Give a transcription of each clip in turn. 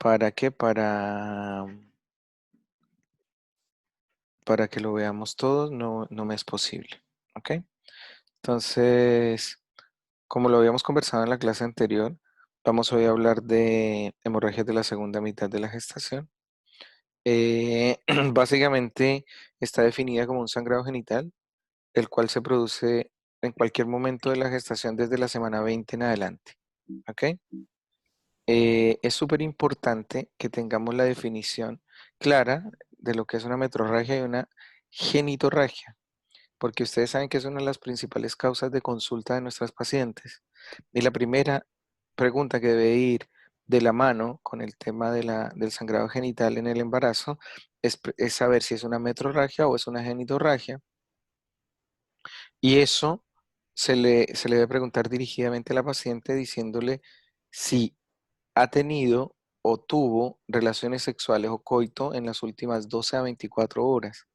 ¿Para qué? Para que lo veamos todos, no me es posible. ¿Ok? Entonces, como lo habíamos conversado en la clase anterior, vamos hoy a hablar de hemorragias de la segunda mitad de la gestación. Eh, Básicamente está definida como un sangrado genital, el cual se produce en cualquier momento de la gestación desde la semana 20 en adelante. ¿Ok? Es súper importante que tengamos la definición clara de lo que es una metrorragia y una genitorragia, porque ustedes saben que es una de las principales causas de consulta de nuestras pacientes. Y la primera pregunta que debe ir de la mano con el tema del sangrado genital en el embarazo es saber si es una metrorragia o es una genitorragia. Y eso se le debe preguntar dirigidamente a la paciente diciéndole si ha tenido o tuvo relaciones sexuales o coito en las últimas 12 a 24 horas.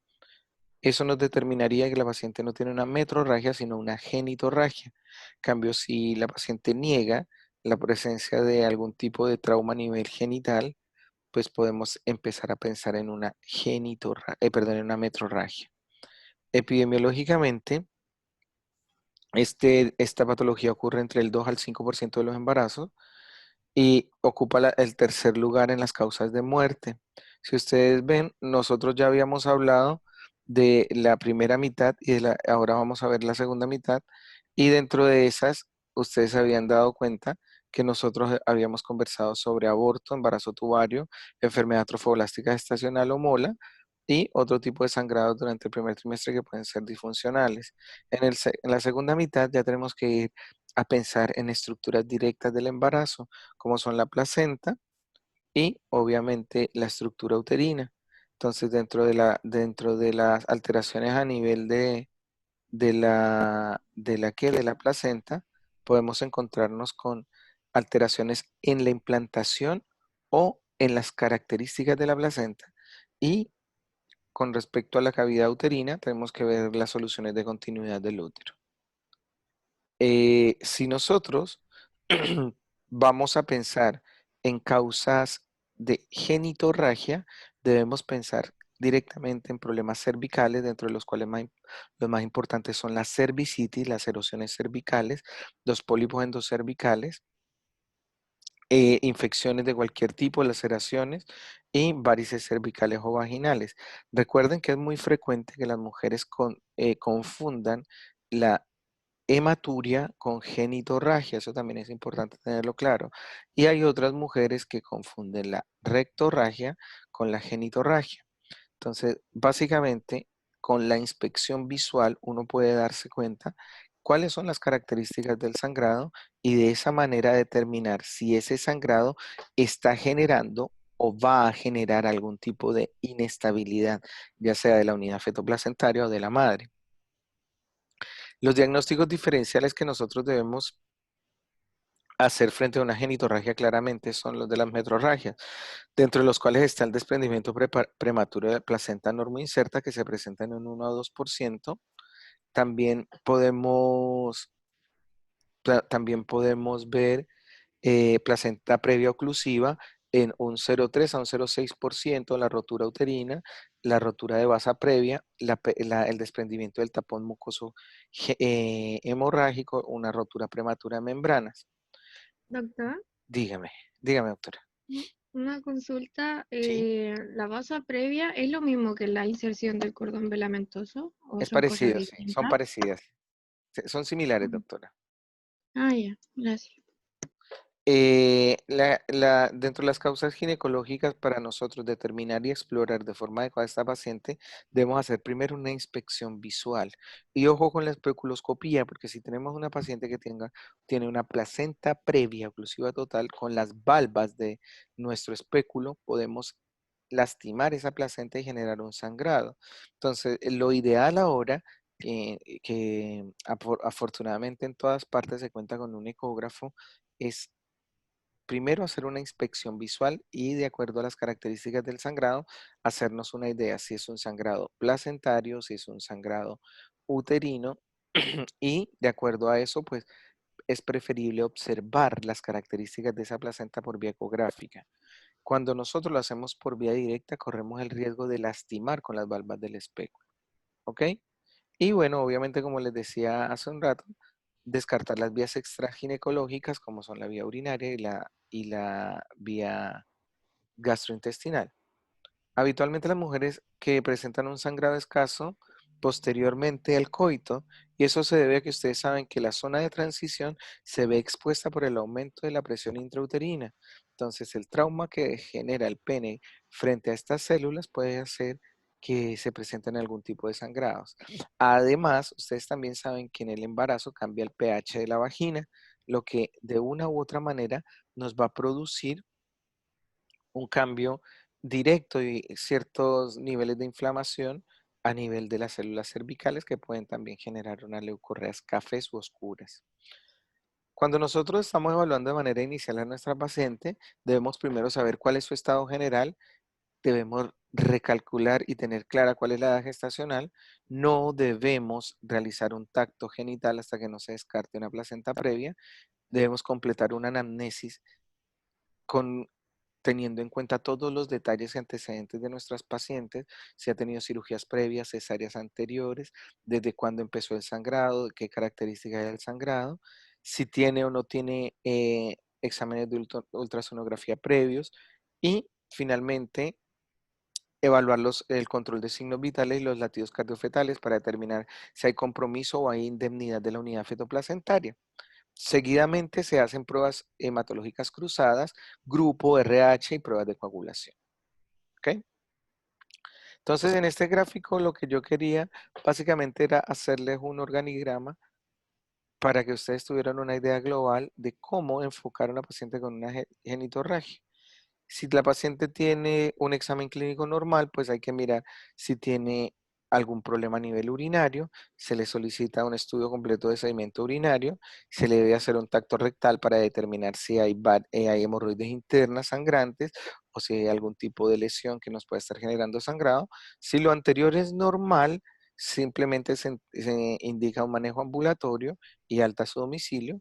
Eso nos determinaría que la paciente no tiene una metrorragia, sino una genitorragia. En cambio, si la paciente niega la presencia de algún tipo de trauma a nivel genital, pues podemos empezar a pensar en una perdón, en una metrorragia. Epidemiológicamente, esta patología ocurre entre el 2 al 5% de los embarazos y ocupa el tercer lugar en las causas de muerte. Si ustedes ven, nosotros ya habíamos hablado de la primera mitad y ahora vamos a ver la segunda mitad, y dentro de esas, ustedes se habían dado cuenta que nosotros habíamos conversado sobre aborto, embarazo tubario, enfermedad trofoblástica gestacional o mola, y otro tipo de sangrados durante el primer trimestre que pueden ser disfuncionales. En la segunda mitad ya tenemos que ir a pensar en estructuras directas del embarazo, como son la placenta y obviamente la estructura uterina. Entonces, dentro de las alteraciones a nivel de la placenta, podemos encontrarnos con alteraciones en la implantación o en las características de la placenta. Y con respecto a la cavidad uterina, tenemos que ver las soluciones de continuidad del útero. Si nosotros vamos a pensar en causas de genitorragia, debemos pensar directamente en problemas cervicales, dentro de los cuales los más importantes son las cervicitis, las erosiones cervicales, los pólipos endocervicales, infecciones de cualquier tipo, laceraciones y varices cervicales o vaginales. Recuerden que es muy frecuente que las mujeres confundan la hematuria con genitorragia, eso también es importante tenerlo claro. Y hay otras mujeres que confunden la rectorragia con la genitorragia. Entonces, básicamente, con la inspección visual uno puede darse cuenta cuáles son las características del sangrado y de esa manera determinar si ese sangrado está generando o va a generar algún tipo de inestabilidad, ya sea de la unidad fetoplacentaria o de la madre. Los diagnósticos diferenciales que nosotros debemos hacer frente a una genitorragia claramente son los de las metrorragias, dentro de los cuales está el desprendimiento prematuro de placenta normoinserta que se presenta en un 1 a 2%. También podemos ver placenta previa oclusiva en un 0,3 a un 0,6%, la rotura uterina, la rotura de basa previa, el desprendimiento del tapón mucoso hemorrágico, una rotura prematura de membranas. Doctor, Dígame, dígame, doctora. una consulta, Sí, ¿la basa previa es lo mismo que la inserción del cordón velamentoso o es son cosas parecido, sí, son distintas? parecidas. Son similares, Mm. doctora. Ah, ya, gracias. Dentro de las causas ginecológicas, para nosotros determinar y explorar de forma adecuada a esta paciente, debemos hacer primero una inspección visual. Y ojo con la especuloscopía, porque si tenemos una paciente que tiene una placenta previa oclusiva total, con las valvas de nuestro espéculo podemos lastimar esa placenta y generar un sangrado. Entonces, lo ideal ahora, afortunadamente en todas partes se cuenta con un ecógrafo, es primero hacer una inspección visual y de acuerdo a las características del sangrado, hacernos una idea si es un sangrado placentario, si es un sangrado uterino y de acuerdo a eso, pues es preferible observar las características de esa placenta por vía ecográfica. Cuando nosotros lo hacemos por vía directa, corremos el riesgo de lastimar con las valvas del espéculo, ¿ok? Y bueno, obviamente, como les decía hace un rato, descartar las vías extraginecológicas, como son la vía urinaria y la vía gastrointestinal. Habitualmente las mujeres que presentan un sangrado escaso posteriormente al coito, y eso se debe a que ustedes saben que la zona de transición se ve expuesta por el aumento de la presión intrauterina. Entonces, el trauma que genera el pene frente a estas células puede hacer que se presenten algún tipo de sangrados. Además, ustedes también saben que en el embarazo cambia el pH de la vagina, lo que de una u otra manera nos va a producir un cambio directo y ciertos niveles de inflamación a nivel de las células cervicales que pueden también generar unas leucorreas cafés u oscuras. Cuando nosotros estamos evaluando de manera inicial a nuestra paciente, debemos primero saber cuál es su estado general, debemos recalcular y tener clara cuál es la edad gestacional, no debemos realizar un tacto genital hasta que no se descarte una placenta previa, debemos completar una anamnesis con teniendo en cuenta todos los detalles y antecedentes de nuestras pacientes, si ha tenido cirugías previas, cesáreas anteriores, desde cuándo empezó el sangrado, qué características hay del sangrado, si tiene o no tiene exámenes de ultrasonografía previos y finalmente evaluar el control de signos vitales y los latidos cardiofetales para determinar si hay compromiso o hay indemnidad de la unidad fetoplacentaria. Seguidamente se hacen pruebas hematológicas cruzadas, grupo RH y pruebas de coagulación. ¿Ok? Entonces, en este gráfico lo que yo quería básicamente era hacerles un organigrama para que ustedes tuvieran una idea global de cómo enfocar a una paciente con una genitorragia. Si la paciente tiene un examen clínico normal, pues hay que mirar si tiene algún problema a nivel urinario, se le solicita un estudio completo de sedimento urinario, se le debe hacer un tacto rectal para determinar si hay hemorroides internas sangrantes o si hay algún tipo de lesión que nos pueda estar generando sangrado. Si lo anterior es normal, simplemente se indica un manejo ambulatorio y alta a su domicilio.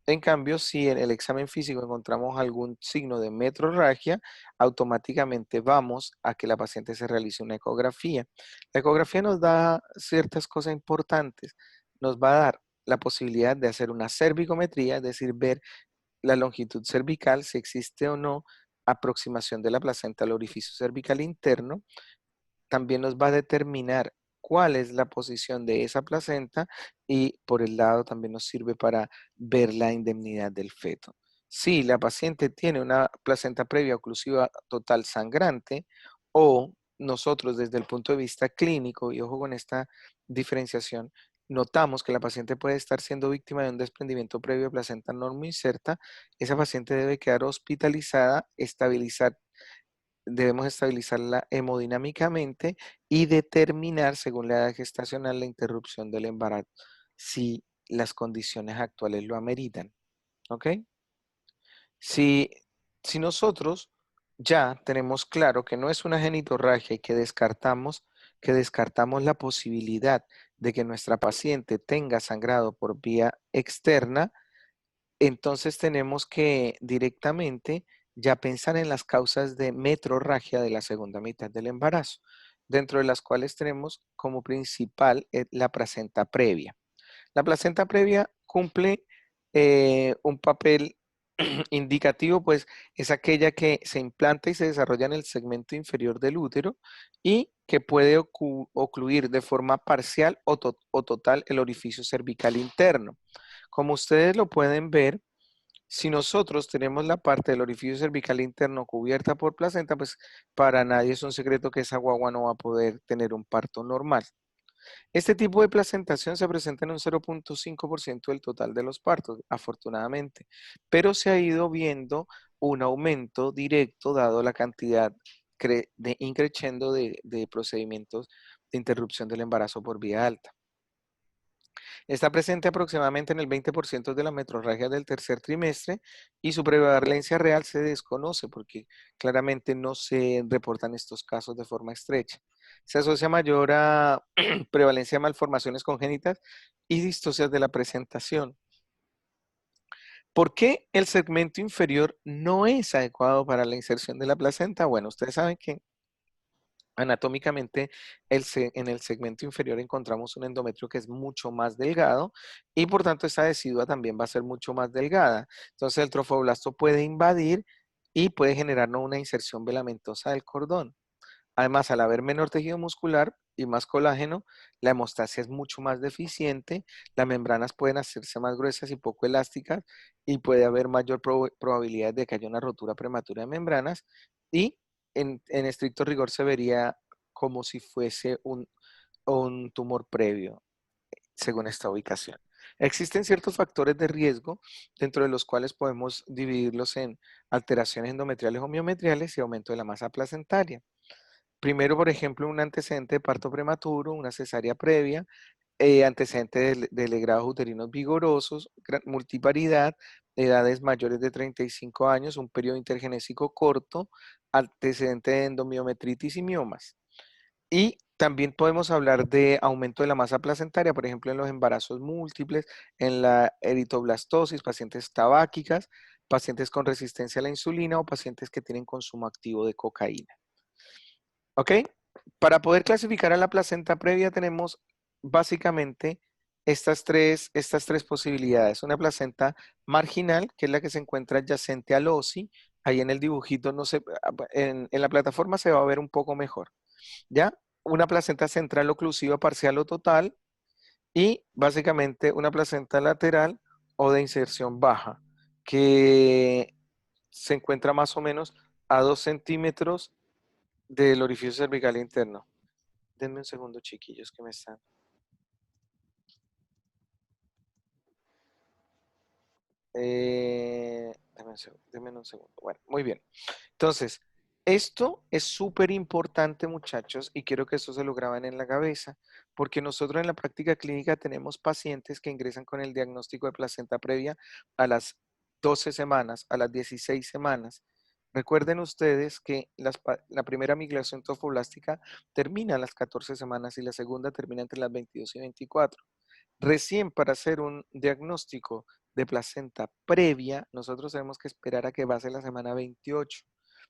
En cambio, si en el examen físico encontramos algún signo de metrorragia, automáticamente vamos a que la paciente se realice una ecografía. La ecografía nos da ciertas cosas importantes. Nos va a dar la posibilidad de hacer una cervicometría, es decir, ver la longitud cervical, si existe o no aproximación de la placenta al orificio cervical interno. También nos va a determinar cuál es la posición de esa placenta y por el lado también nos sirve para ver la indemnidad del feto. Si la paciente tiene una placenta previa oclusiva total sangrante o nosotros desde el punto de vista clínico, y ojo con esta diferenciación, notamos que la paciente puede estar siendo víctima de un desprendimiento previo de placenta normoinserta, esa paciente debe quedar hospitalizada, debemos estabilizarla hemodinámicamente y determinar, según la edad gestacional, la interrupción del embarazo, si las condiciones actuales lo ameritan. ¿Ok? Si, si nosotros ya tenemos claro que no es una genitorragia y que descartamos la posibilidad de que nuestra paciente tenga sangrado por vía externa, entonces tenemos que directamente ya pensar en las causas de metrorragia de la segunda mitad del embarazo, dentro de las cuales tenemos como principal la placenta previa. La placenta previa cumple un papel indicativo, pues es aquella que se implanta y se desarrolla en el segmento inferior del útero y que puede ocluir de forma parcial o total el orificio cervical interno. Como ustedes lo pueden ver, si nosotros tenemos la parte del orificio cervical interno cubierta por placenta, pues para nadie es un secreto que esa guagua no va a poder tener un parto normal. Este tipo de placentación se presenta en un 0.5% del total de los partos, afortunadamente, pero se ha ido viendo un aumento directo dado la cantidad de increciendo de procedimientos de interrupción del embarazo por vía alta. Está presente aproximadamente en el 20% de las metrorragias del tercer trimestre y su prevalencia real se desconoce porque claramente no se reportan estos casos de forma estrecha. Se asocia mayor a prevalencia de malformaciones congénitas y distocias de la presentación. ¿Por qué el segmento inferior no es adecuado para la inserción de la placenta? Bueno, ustedes saben que anatómicamente en el segmento inferior encontramos un endometrio que es mucho más delgado y por tanto esa decidua también va a ser mucho más delgada. Entonces el trofoblasto puede invadir y puede generarnos una inserción velamentosa del cordón. Además, al haber menor tejido muscular y más colágeno, la hemostasia es mucho más deficiente, las membranas pueden hacerse más gruesas y poco elásticas y puede haber mayor probabilidad de que haya una rotura prematura de membranas y en estricto rigor se vería como si fuese un tumor previo, según esta ubicación. Existen ciertos factores de riesgo, dentro de los cuales podemos dividirlos en alteraciones endometriales o miometriales y aumento de la masa placentaria. Primero, por ejemplo, un antecedente de parto prematuro, una cesárea previa, antecedentes de legrados uterinos vigorosos, multiparidad, edades mayores de 35 años, un periodo intergenésico corto, antecedente de endomiometritis y miomas. Y también podemos hablar de aumento de la masa placentaria, por ejemplo, en los embarazos múltiples, en la eritoblastosis, pacientes tabáquicas, pacientes con resistencia a la insulina o pacientes que tienen consumo activo de cocaína. ¿Ok? Para poder clasificar a la placenta previa tenemos básicamente estas tres posibilidades. Una placenta marginal, que es la que se encuentra adyacente al OSI. Ahí en el dibujito, no sé, en la plataforma se va a ver un poco mejor. ¿Ya? Una placenta central oclusiva parcial o total y básicamente una placenta lateral o de inserción baja, que se encuentra más o menos a 2 centímetros del orificio cervical interno. Denme un segundo, chiquillos, que me están. Denme un segundo. Bueno, muy bien. Entonces, esto es súper importante, muchachos, y quiero que esto se lo graben en la cabeza, porque nosotros en la práctica clínica tenemos pacientes que ingresan con el diagnóstico de placenta previa a las 12 semanas, a las 16 semanas. Recuerden ustedes que la primera migración trofoblástica termina a las 14 semanas y la segunda termina entre las 22 y 24. Recién para hacer un diagnóstico de placenta previa, nosotros tenemos que esperar a que pase la semana 28.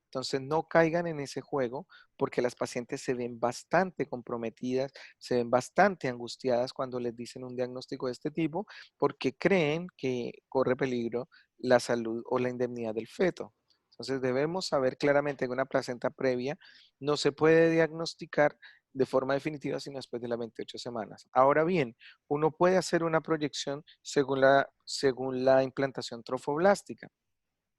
Entonces no caigan en ese juego porque las pacientes se ven bastante comprometidas, se ven bastante angustiadas cuando les dicen un diagnóstico de este tipo porque creen que corre peligro la salud o la indemnidad del feto. Entonces debemos saber claramente que una placenta previa no se puede diagnosticar de forma definitiva sino después de las 28 semanas. Ahora bien, uno puede hacer una proyección según la implantación trofoblástica.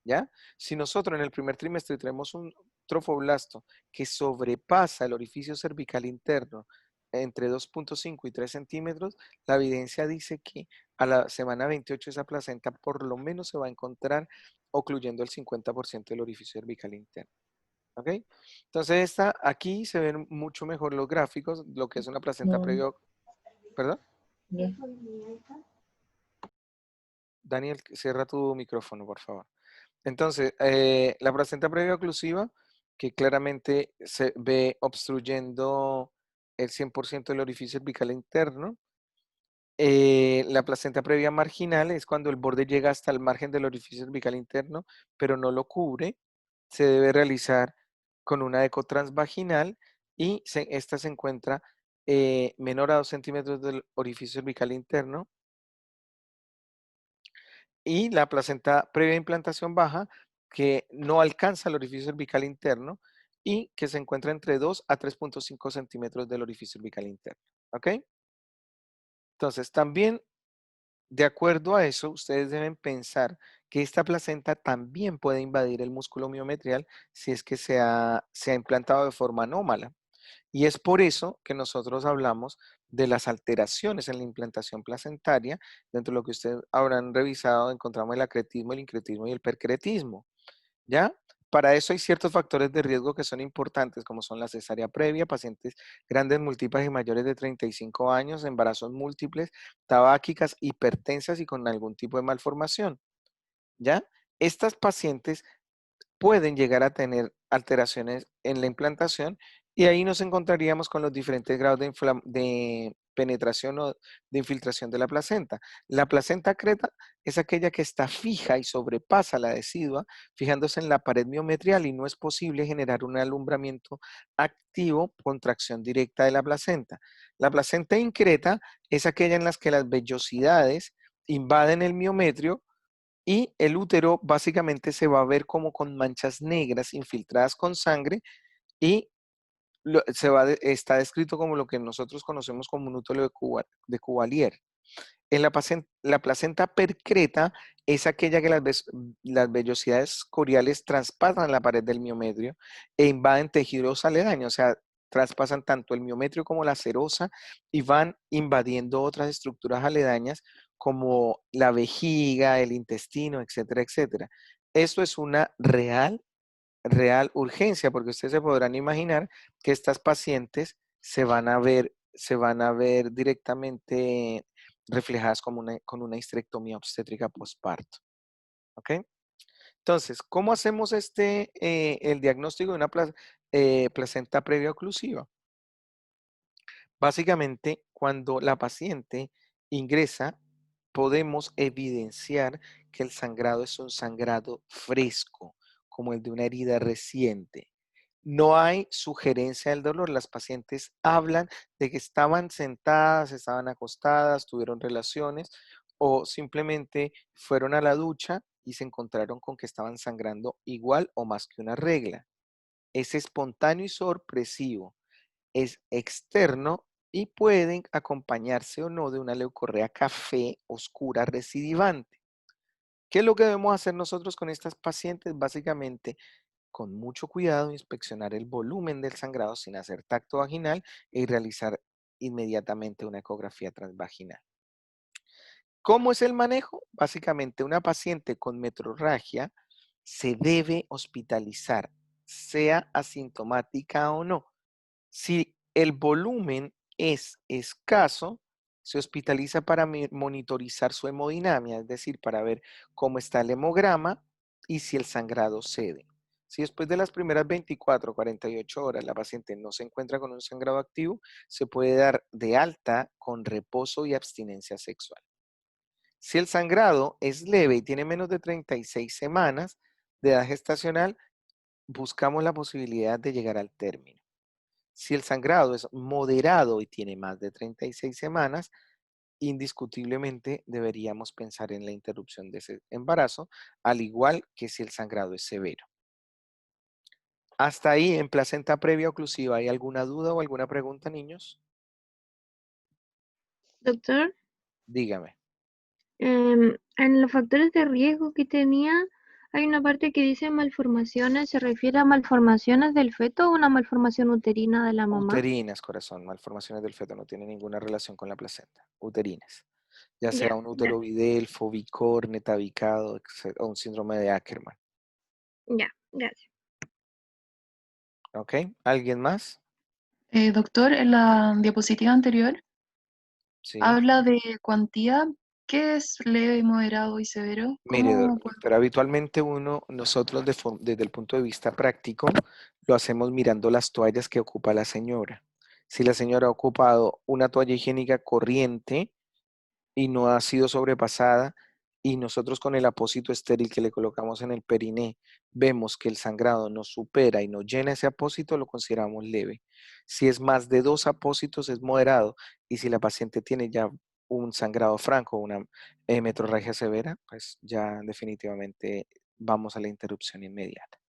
¿Ya? Si nosotros en el primer trimestre tenemos un trofoblasto que sobrepasa el orificio cervical interno entre 2,5 y 3 centímetros, la evidencia dice que a la semana 28 esa placenta por lo menos se va a encontrar ocluyendo el 50% del orificio cervical interno. ¿Ok? Entonces aquí se ven mucho mejor los gráficos, lo que es una placenta No, previa. ¿Perdón? ya. Daniel, cierra tu micrófono, por favor. Entonces, la placenta previa oclusiva, que claramente se ve obstruyendo el 100% del orificio cervical interno. La placenta previa marginal es cuando el borde llega hasta el margen del orificio cervical interno, pero no lo cubre. Se debe realizar con una eco transvaginal y esta se encuentra menor a 2 centímetros del orificio cervical interno. Y la placenta previa implantación baja, que no alcanza el orificio cervical interno y que se encuentra entre 2 a 3,5 centímetros del orificio cervical interno. ¿Ok? Entonces, también de acuerdo a eso, ustedes deben pensar que esta placenta también puede invadir el músculo miometrial si es que se ha implantado de forma anómala. Y es por eso que nosotros hablamos de las alteraciones en la implantación placentaria. Dentro de lo que ustedes habrán revisado, encontramos el acretismo, el incretismo y el percretismo. ¿Ya? Para eso hay ciertos factores de riesgo que son importantes, como son la cesárea previa, pacientes grandes, múltiples y mayores de 35 años, embarazos múltiples, tabáquicas, hipertensas y con algún tipo de malformación. ¿Ya? Estas pacientes pueden llegar a tener alteraciones en la implantación y ahí nos encontraríamos con los diferentes grados de penetración o de infiltración de la placenta. La placenta creta es aquella que está fija y sobrepasa la decidua, fijándose en la pared miometrial y no es posible generar un alumbramiento activo con tracción directa de la placenta. La placenta increta es aquella en las que las vellosidades invaden el miometrio y el útero básicamente se va a ver como con manchas negras infiltradas con sangre y está descrito como lo que nosotros conocemos como un útero de Cuvalier. En la placenta percreta es aquella que las vellosidades coriales traspasan la pared del miometrio e invaden tejidos aledaños, o sea, traspasan tanto el miometrio como la serosa y van invadiendo otras estructuras aledañas como la vejiga, el intestino, etcétera, etcétera. Esto es una real urgencia, porque ustedes se podrán imaginar que estas pacientes se van a ver directamente reflejadas como con una histerectomía obstétrica postparto. ¿Ok? Entonces, ¿cómo hacemos el diagnóstico de una placenta previa oclusiva? Básicamente, cuando la paciente ingresa, podemos evidenciar que el sangrado es un sangrado fresco, como el de una herida reciente. No hay sugerencia del dolor. Las pacientes hablan de que estaban sentadas, estaban acostadas, tuvieron relaciones o simplemente fueron a la ducha y se encontraron con que estaban sangrando igual o más que una regla. Es espontáneo y sorpresivo, es externo y pueden acompañarse o no de una leucorrea café oscura recidivante. ¿Qué es lo que debemos hacer nosotros con estas pacientes? Básicamente, con mucho cuidado, inspeccionar el volumen del sangrado sin hacer tacto vaginal y realizar inmediatamente una ecografía transvaginal. ¿Cómo es el manejo? Básicamente, una paciente con metrorragia se debe hospitalizar, sea asintomática o no. Si el volumen es escaso, se hospitaliza para monitorizar su hemodinamia, es decir, para ver cómo está el hemograma y si el sangrado cede. Si después de las primeras 24 o 48 horas la paciente no se encuentra con un sangrado activo, se puede dar de alta con reposo y abstinencia sexual. Si el sangrado es leve y tiene menos de 36 semanas de edad gestacional, buscamos la posibilidad de llegar al término. Si el sangrado es moderado y tiene más de 36 semanas, indiscutiblemente deberíamos pensar en la interrupción de ese embarazo, al igual que si el sangrado es severo. Hasta ahí, en placenta previa oclusiva, ¿hay alguna duda o alguna pregunta, niños? Doctor, Dígame. en los factores de riesgo que tenía, hay una parte que dice malformaciones. ¿Se refiere a malformaciones del feto o una malformación uterina de la mamá? Uterinas, corazón. Malformaciones del feto no tienen ninguna relación con la placenta. Uterinas. Ya Ya, sea un útero gracias. Vidal, Vicor, tabicado o un síndrome de Ackermann. Ya, gracias. ¿Ok? ¿Alguien más? Doctor, en la diapositiva anterior Sí. habla de cuantía. ¿Qué es leve, moderado y severo? Mire, ¿Cómo puedo? doctora, habitualmente nosotros desde el punto de vista práctico, lo hacemos mirando las toallas que ocupa la señora. Si la señora ha ocupado una toalla higiénica corriente y no ha sido sobrepasada, y nosotros con el apósito estéril que le colocamos en el periné, vemos que el sangrado nos supera y nos llena ese apósito, lo consideramos leve. Si es más de 2 apósitos, es moderado, y si la paciente tiene ya un sangrado franco, una metrorragia severa, pues ya definitivamente vamos a la interrupción inmediata.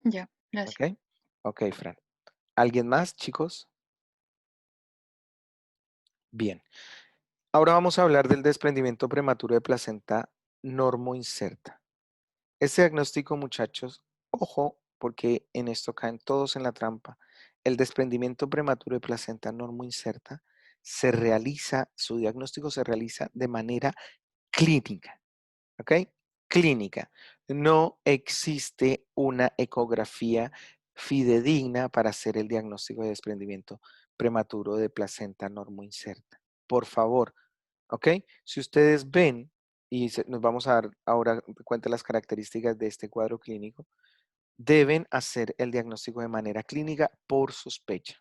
Ya, ¿Ok? gracias. Ok, Fran. ¿Alguien más, chicos? Bien. Ahora vamos a hablar del desprendimiento prematuro de placenta normoinserta. Este diagnóstico, muchachos, ojo, porque en esto caen todos en la trampa. El desprendimiento prematuro de placenta normoinserta su diagnóstico se realiza de manera clínica, ¿ok? Clínica. No existe una ecografía fidedigna para hacer el diagnóstico de desprendimiento prematuro de placenta normoinserta. Por favor, ¿ok? Si ustedes ven, y nos vamos a dar ahora cuenta de las características de este cuadro clínico, deben hacer el diagnóstico de manera clínica por sospecha.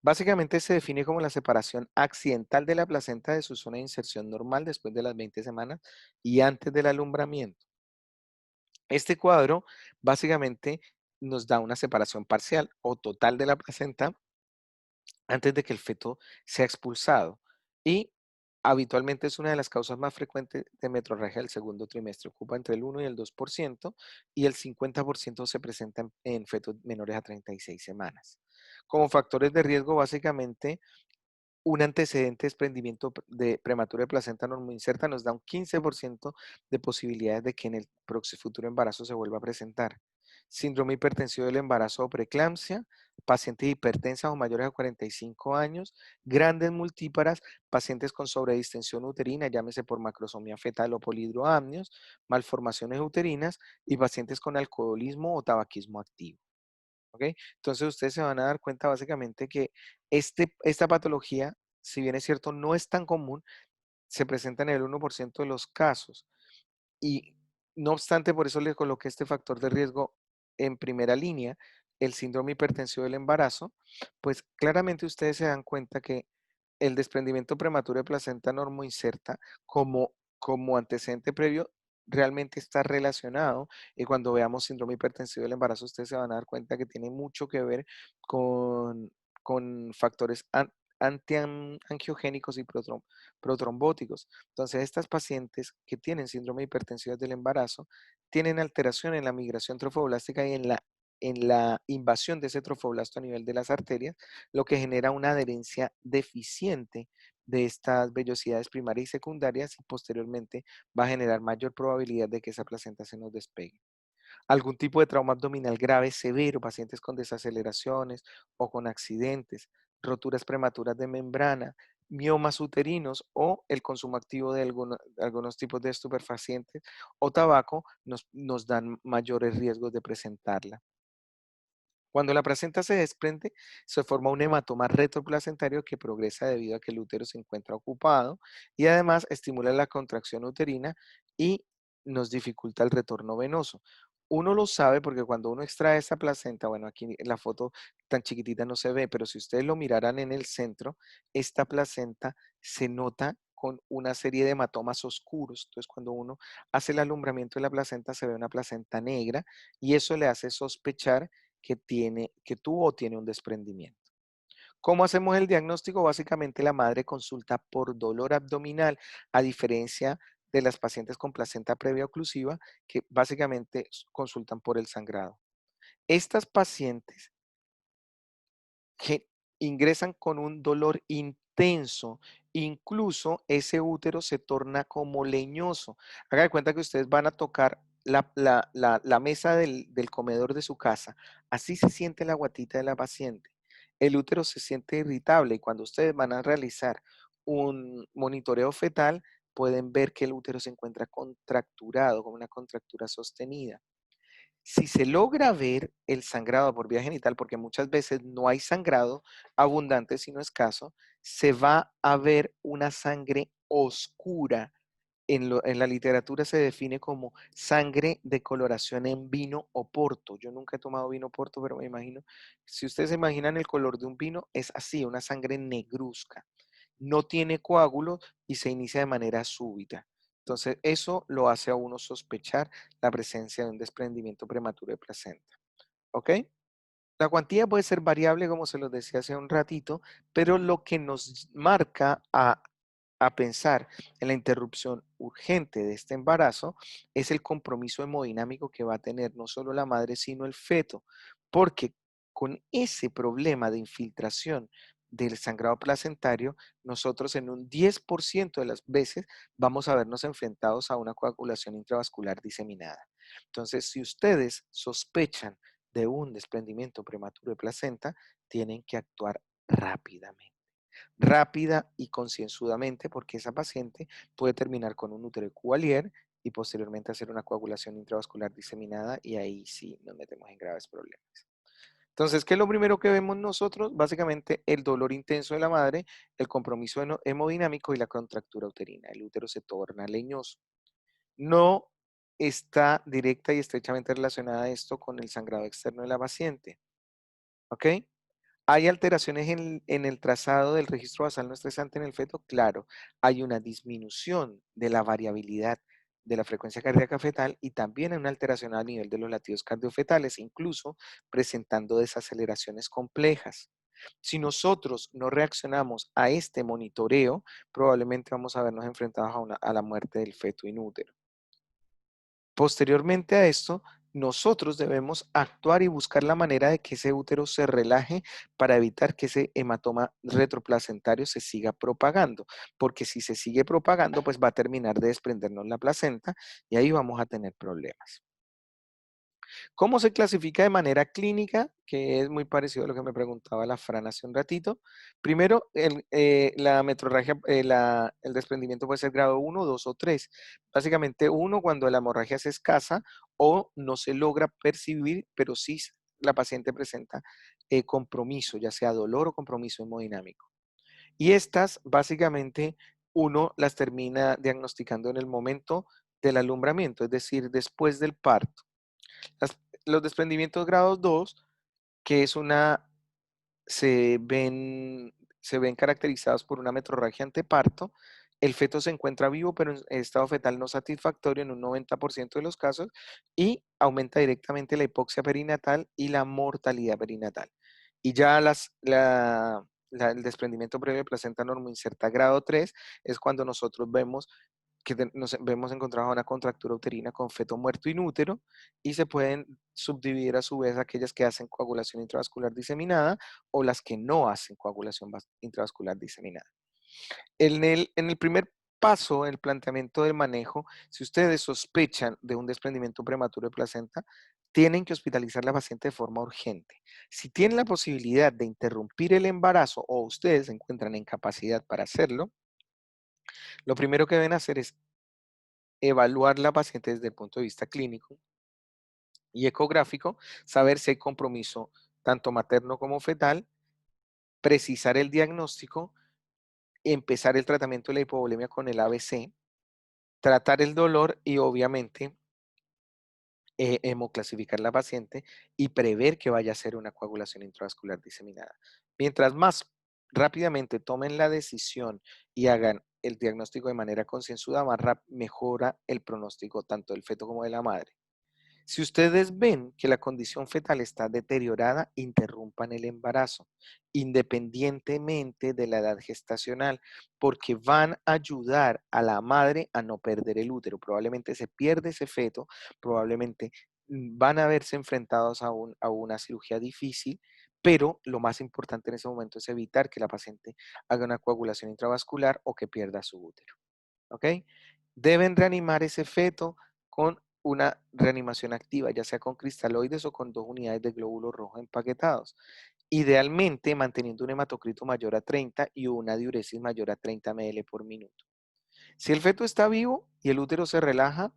Básicamente se define como la separación accidental de la placenta de su zona de inserción normal después de las 20 semanas y antes del alumbramiento. Este cuadro básicamente nos da una separación parcial o total de la placenta antes de que el feto sea expulsado y habitualmente es una de las causas más frecuentes de metrorragia del segundo trimestre. Ocupa entre el 1 y el 2% y el 50% se presenta en fetos menores a 36 semanas. Como factores de riesgo, básicamente un antecedente de desprendimiento de prematuro de placenta normoinserta nos da un 15% de posibilidades de que en el próximo futuro embarazo se vuelva a presentar. Síndrome hipertensivo del embarazo o preeclampsia, pacientes hipertensas o mayores a 45 años, grandes multíparas, pacientes con sobredistensión uterina, llámese por macrosomía fetal o polidroamnios, malformaciones uterinas y pacientes con alcoholismo o tabaquismo activo. ¿Ok? Entonces ustedes se van a dar cuenta básicamente que esta patología, si bien es cierto, no es tan común, se presenta en el 1% de los casos. Y no obstante, por eso le coloqué este factor de riesgo en primera línea, el síndrome hipertensivo del embarazo, pues claramente ustedes se dan cuenta que el desprendimiento prematuro de placenta normoinserta como antecedente previo realmente está relacionado y cuando veamos síndrome hipertensivo del embarazo ustedes se van a dar cuenta que tiene mucho que ver con, con factores antiangiogénicos y protrombóticos. Entonces, estas pacientes que tienen síndrome hipertensivo del embarazo tienen alteración en la migración trofoblástica y en la invasión de ese trofoblasto a nivel de las arterias, lo que genera una adherencia deficiente de estas vellosidades primarias y secundarias y posteriormente va a generar mayor probabilidad de que esa placenta se nos despegue. Algún tipo de trauma abdominal grave severo, pacientes con desaceleraciones o con accidentes, roturas prematuras de membrana, miomas uterinos o el consumo activo de algunos tipos de estupefacientes o tabaco nos dan mayores riesgos de presentarla. Cuando la placenta se desprende, se forma un hematoma retroplacentario que progresa debido a que el útero se encuentra ocupado y además estimula la contracción uterina y nos dificulta el retorno venoso. Uno lo sabe porque cuando uno extrae esa placenta, bueno, aquí en la foto tan chiquitita no se ve, pero si ustedes lo miraran en el centro, esta placenta se nota con una serie de hematomas oscuros. Entonces, cuando uno hace el alumbramiento de la placenta, se ve una placenta negra y eso le hace sospechar que tuvo o tiene un desprendimiento. ¿Cómo hacemos el diagnóstico? Básicamente la madre consulta por dolor abdominal, a diferencia de las pacientes con placenta previa oclusiva, que básicamente consultan por el sangrado. Estas pacientes que ingresan con un dolor intenso, incluso ese útero se torna como leñoso. Haga de cuenta que ustedes van a tocar la mesa del comedor de su casa. Así se siente la guatita de la paciente. El útero se siente irritable y cuando ustedes van a realizar un monitoreo fetal, pueden ver que el útero se encuentra contracturado, con una contractura sostenida. Si se logra ver el sangrado por vía genital, porque muchas veces no hay sangrado abundante, sino escaso, se va a ver una sangre oscura. En la literatura se define como sangre de coloración en vino o porto. Yo nunca he tomado vino porto, pero me imagino, si ustedes se imaginan el color de un vino, es así, una sangre negruzca. No tiene coágulos y se inicia de manera súbita. Entonces, eso lo hace a uno sospechar la presencia de un desprendimiento prematuro de placenta. ¿Ok? La cuantía puede ser variable, como se los decía hace un ratito, pero lo que nos marca a pensar en la interrupción urgente de este embarazo es el compromiso hemodinámico que va a tener no solo la madre, sino el feto, porque con ese problema de infiltración del sangrado placentario, nosotros en un 10% de las veces vamos a vernos enfrentados a una coagulación intravascular diseminada. Entonces, si ustedes sospechan de un desprendimiento prematuro de placenta, tienen que actuar rápidamente. Rápida y concienzudamente, porque esa paciente puede terminar con un útero Cuvalier y posteriormente hacer una coagulación intravascular diseminada y ahí sí nos metemos en graves problemas. Entonces, ¿qué es lo primero que vemos nosotros? Básicamente el dolor intenso de la madre, el compromiso hemodinámico y la contractura uterina. El útero se torna leñoso. No está directa y estrechamente relacionada esto con el sangrado externo de la paciente. ¿Ok? ¿Hay alteraciones en el trazado del registro basal no estresante en el feto? Claro, hay una disminución de la variabilidad de la frecuencia cardíaca fetal y también hay una alteración a nivel de los latidos cardiofetales, incluso presentando desaceleraciones complejas. Si nosotros no reaccionamos a este monitoreo, probablemente vamos a vernos enfrentados a la muerte del feto inútero. Posteriormente a esto, nosotros debemos actuar y buscar la manera de que ese útero se relaje para evitar que ese hematoma retroplacentario se siga propagando, porque si se sigue propagando, pues va a terminar de desprendernos la placenta y ahí vamos a tener problemas. ¿Cómo se clasifica de manera clínica? Que es muy parecido a lo que me preguntaba la Fran hace un ratito. Primero, la metrorragia, el desprendimiento puede ser grado 1, 2 o 3. Básicamente 1 cuando la hemorragia es escasa o no se logra percibir, pero sí la paciente presenta compromiso, ya sea dolor o compromiso hemodinámico. Y estas, básicamente, uno las termina diagnosticando en el momento del alumbramiento, es decir, después del parto. Los desprendimientos grados 2, que es se ven, se ven caracterizados por una metrorragia anteparto. El feto se encuentra vivo, pero en estado fetal no satisfactorio en un 90% de los casos y aumenta directamente la hipoxia perinatal y la mortalidad perinatal. Y ya el desprendimiento previo de placenta normoinserta grado 3 es cuando nosotros vemos que nos vemos encontrado una contractura uterina con feto muerto inútero y se pueden subdividir a su vez aquellas que hacen coagulación intravascular diseminada o las que no hacen coagulación intravascular diseminada. En el primer paso, el planteamiento del manejo, si ustedes sospechan de un desprendimiento prematuro de placenta, tienen que hospitalizar a la paciente de forma urgente. Si tienen la posibilidad de interrumpir el embarazo o ustedes se encuentran en capacidad para hacerlo, lo primero que deben hacer es evaluar la paciente desde el punto de vista clínico y ecográfico, saber si hay compromiso tanto materno como fetal, precisar el diagnóstico, empezar el tratamiento de la hipovolemia con el ABC, tratar el dolor y obviamente hemoclasificar la paciente y prever que vaya a ser una coagulación intravascular diseminada. Mientras más rápidamente tomen la decisión y hagan el diagnóstico de manera concienzuda, más mejora el pronóstico tanto del feto como de la madre. Si ustedes ven que la condición fetal está deteriorada, interrumpan el embarazo, independientemente de la edad gestacional, porque van a ayudar a la madre a no perder el útero. Probablemente se pierde ese feto, probablemente van a verse enfrentados a una cirugía difícil, pero lo más importante en ese momento es evitar que la paciente haga una coagulación intravascular o que pierda su útero. ¿Ok? Deben reanimar ese feto con una reanimación activa, ya sea con cristaloides o con 2 unidades de glóbulos rojos empaquetados. Idealmente manteniendo un hematocrito mayor a 30 y una diuresis mayor a 30 ml por minuto. Si el feto está vivo y el útero se relaja,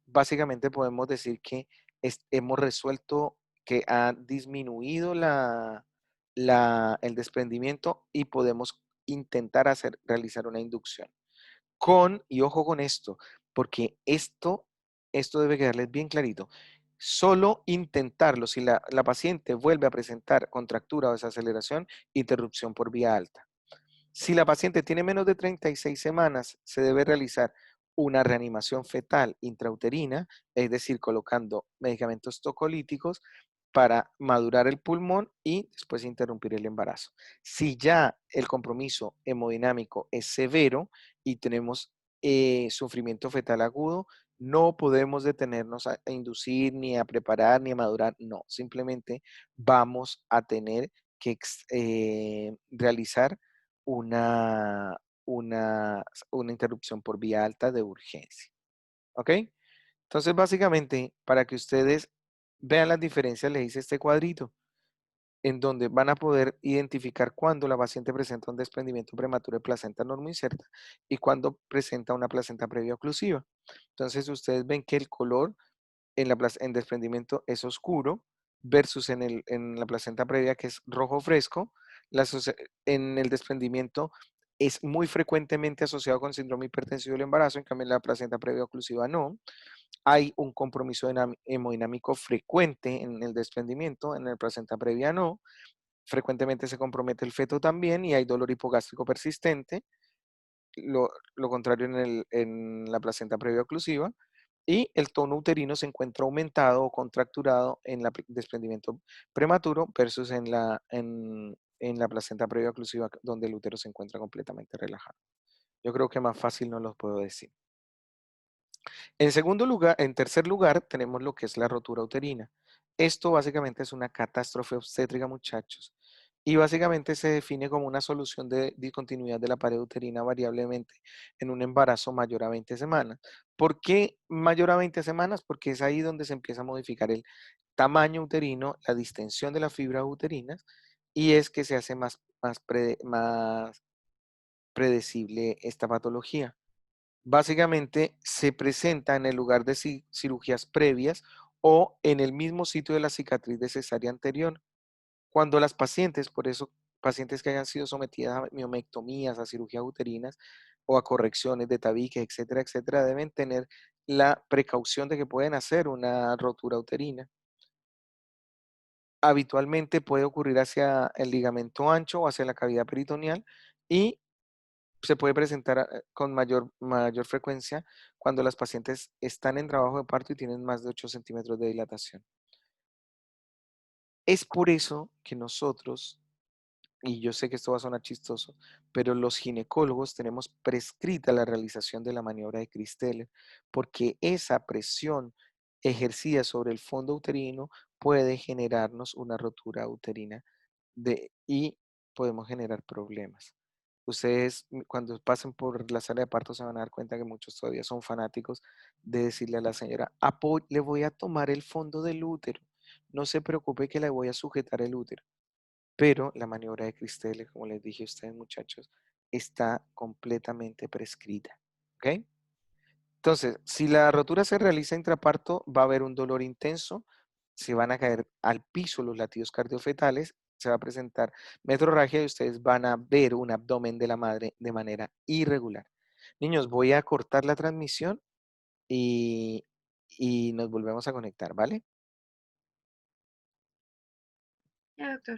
básicamente podemos decir que hemos resuelto que ha disminuido el desprendimiento y podemos intentar realizar una inducción y ojo con esto, porque esto debe quedarles bien clarito. Solo intentarlo, si la paciente vuelve a presentar contractura o desaceleración, interrupción por vía alta. Si la paciente tiene menos de 36 semanas, se debe realizar una reanimación fetal intrauterina, es decir, colocando medicamentos tocolíticos para madurar el pulmón y después interrumpir el embarazo. Si ya el compromiso hemodinámico es severo y tenemos sufrimiento fetal agudo, no podemos detenernos a inducir, ni a preparar, ni a madurar, no, simplemente vamos a tener que realizar una, una interrupción por vía alta de urgencia. ¿Ok? Entonces, básicamente, para que ustedes vean las diferencias, les hice este cuadrito en donde van a poder identificar cuándo la paciente presenta un desprendimiento prematuro de placenta normoinserta y cuándo presenta una placenta previa oclusiva. Entonces, ustedes ven que el color en desprendimiento es oscuro versus en la placenta previa que es rojo fresco. En el desprendimiento es muy frecuentemente asociado con síndrome hipertensivo del embarazo, en cambio en la placenta previa oclusiva no. Hay un compromiso hemodinámico frecuente en el desprendimiento, en la placenta previa no. frecuentemente se compromete el feto también y hay dolor hipogástrico persistente, lo contrario en la placenta previa oclusiva, y el tono uterino se encuentra aumentado o contracturado en el desprendimiento prematuro versus en la placenta previa oclusiva donde el útero se encuentra completamente relajado. Yo creo que más fácil no los puedo decir. En tercer lugar, tenemos lo que es la rotura uterina. Esto básicamente es una catástrofe obstétrica, muchachos, y básicamente se define como una solución de discontinuidad de la pared uterina variablemente en un embarazo mayor a 20 semanas. ¿Por qué mayor a 20 semanas? Porque es ahí donde se empieza a modificar el tamaño uterino, la distensión de las fibras uterinas, y es que se hace más predecible esta patología. Básicamente se presenta en el lugar de cirugías previas o en el mismo sitio de la cicatriz de cesárea anterior. Cuando las pacientes, por eso pacientes que hayan sido sometidas a miomectomías, a cirugías uterinas o a correcciones de tabique, etcétera, etcétera, deben tener la precaución de que pueden hacer una rotura uterina. Habitualmente puede ocurrir hacia el ligamento ancho o hacia la cavidad peritoneal y se puede presentar con mayor frecuencia cuando las pacientes están en trabajo de parto y tienen más de 8 centímetros de dilatación. Es por eso que nosotros, y yo sé que esto va a sonar chistoso, pero los ginecólogos tenemos prescrita la realización de la maniobra de Christeller, porque esa presión ejercida sobre el fondo uterino puede generarnos una rotura uterina y podemos generar problemas. Ustedes cuando pasen por la sala de parto se van a dar cuenta que muchos todavía son fanáticos de decirle a la señora, le voy a tomar el fondo del útero, no se preocupe que le voy a sujetar el útero. Pero la maniobra de Christelle, como les dije a ustedes muchachos, está completamente prescrita. ¿Ok? Entonces, si la rotura se realiza intraparto, va a haber un dolor intenso, se van a caer al piso los latidos cardiofetales, se va a presentar metrorragia y ustedes van a ver un abdomen de la madre de manera irregular. Niños, voy a cortar la transmisión y, y nos volvemos a conectar, ¿vale? Ya, doctor.